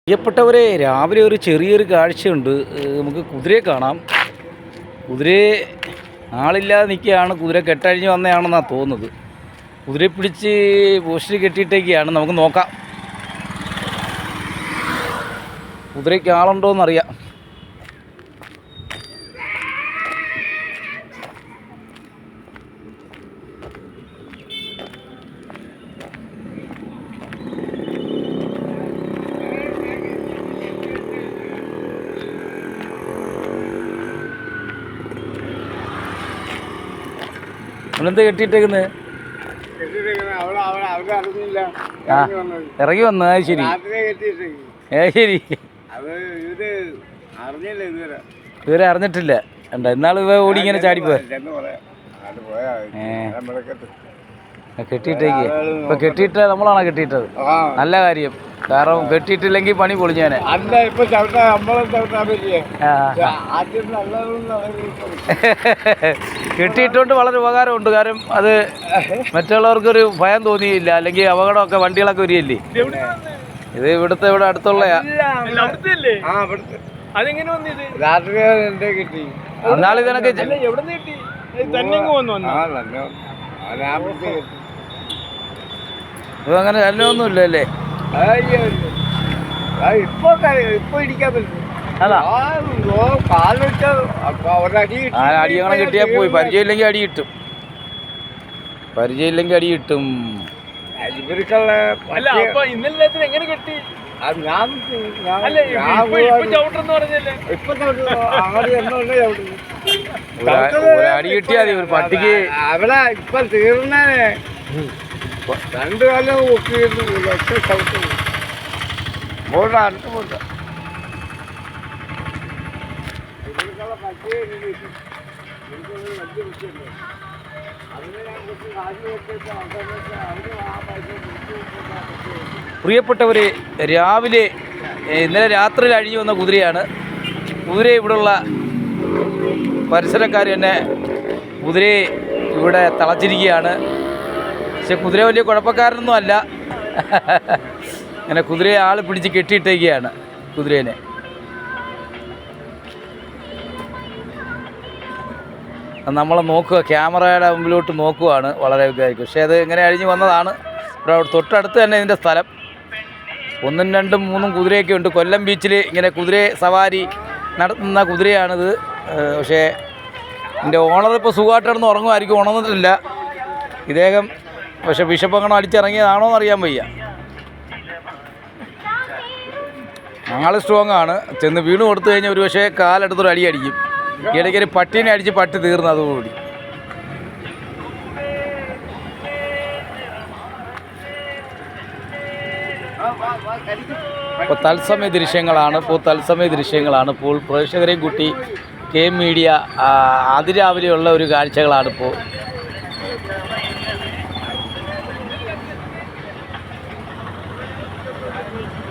പ്രിയപ്പെട്ടവരെ, രാവിലെ ഒരു ചെറിയൊരു കാഴ്ചയുണ്ട്. നമുക്ക് കുതിരയെ കാണാം. കുതിരയെ ആളില്ലാതെ നിൽക്കുകയാണ്. കുതിര കെട്ടഴിഞ്ഞ് വന്നതാണെന്നാണ് തോന്നുന്നത്. കുതിരയെ പിടിച്ച് പോസ്റ്റിൽ കെട്ടിയിട്ടേക്കാണ്. നമുക്ക് നോക്കാം കുതിരയ്ക്ക് ആളുണ്ടോയെന്നറിയാം. അവനെന്താ കെട്ടിയിട്ടേക്കുന്നത്? ഇറങ്ങി വന്നു. അത് ശരി, ശരി. ഇതുവരെ അറിഞ്ഞിട്ടില്ല. ഇന്നാൾ ഓടി ഇങ്ങനെ ചാടിപ്പോയ കെട്ടിയിട്ടേക്ക്. ഇപ്പൊ കെട്ടിയിട്ട് നമ്മളാണോ കെട്ടിയിട്ടത്? നല്ല കാര്യം. കാരണം കെട്ടിയിട്ടില്ലെങ്കിൽ പണി പൊളിഞ്ഞാനെ. കെട്ടിയിട്ടുണ്ട് വളരെ ഉപകാരമുണ്ട്. കാരണം അത് മറ്റുള്ളവർക്കൊരു ഭയം തോന്നിയില്ല. അല്ലെങ്കിൽ അപകടമൊക്കെ വണ്ടികളൊക്കെ വരികയല്ലേ. ഇത് ഇവിടെ അടുത്തുള്ളയാ. എന്നാലും ഇതിനൊക്കെ അങ്ങനെ ചലനമൊന്നുമില്ല അല്ലേ? അടിയങ്ങനെ കിട്ടിയാൽ പോയി. പരിചയമില്ലെങ്കിൽ അടി കിട്ടും. എങ്ങനെ കിട്ടി? അടി കിട്ടിയാ മതി. ഒരു പട്ടിക്ക് അവിടെ ഇപ്പൊ തീർന്നേ. 2 കാലം പ്രിയപ്പെട്ടവരെ, രാവിലെ ഇന്നലെ രാത്രിയിൽ അഴിഞ്ഞു വന്ന കുതിരയാണ്. കുതിരയെ ഇവിടെയുള്ള പരിസരക്കാർ തന്നെ കുതിരയെ ഇവിടെ തളച്ചിരിക്കുകയാണ്. പക്ഷെ കുതിര വലിയ കുഴപ്പക്കാരനൊന്നും അല്ല. അങ്ങനെ കുതിരയെ ആൾ പിടിച്ച് കെട്ടിയിട്ടേക്കുകയാണ്. കുതിരേനെ നമ്മൾ നോക്കുക, ക്യാമറയുടെ മുമ്പിലോട്ട് നോക്കുവാണ്. വളരെ ഇതായിരിക്കും. പക്ഷേ അത് ഇങ്ങനെ അഴിഞ്ഞ് വന്നതാണ്. ഇവിടെ തൊട്ടടുത്ത് തന്നെ ഇതിൻ്റെ സ്ഥലം. 1, 2, 3 കുതിരയൊക്കെ ഉണ്ട്. കൊല്ലം ബീച്ചിൽ ഇങ്ങനെ കുതിരയെ സവാരി നടത്തുന്ന കുതിരയാണിത്. പക്ഷേ ഇതിൻ്റെ ഓണർ ഇപ്പോൾ സുഖമായിട്ടിടന്ന് ഉറങ്ങുമായിരിക്കും. ഉണർന്നിട്ടില്ല ഇദ്ദേഹം. പക്ഷെ വിഷപ്പങ്ങണം അടിച്ചിറങ്ങിയതാണോ എന്നറിയാൻ വയ്യ. ആൾ സ്ട്രോങ് ആണ്. ചെന്ന് വീണ് കൊടുത്തു കഴിഞ്ഞാൽ ഒരു പക്ഷേ കാലെടുത്തൊരു അടി അടിക്കും. ഇടയ്ക്കൊരു പട്ടീനെ അടിച്ച് പട്ടി തീർന്നു അതോടുകൂടി. ഇപ്പോൾ തത്സമയ ദൃശ്യങ്ങളാണ് ഇപ്പോൾ പ്രേക്ഷകരെയും കൂട്ടി KM മീഡിയ അതിരാവിലെയുള്ള ഒരു കാഴ്ചകളാണിപ്പോൾ.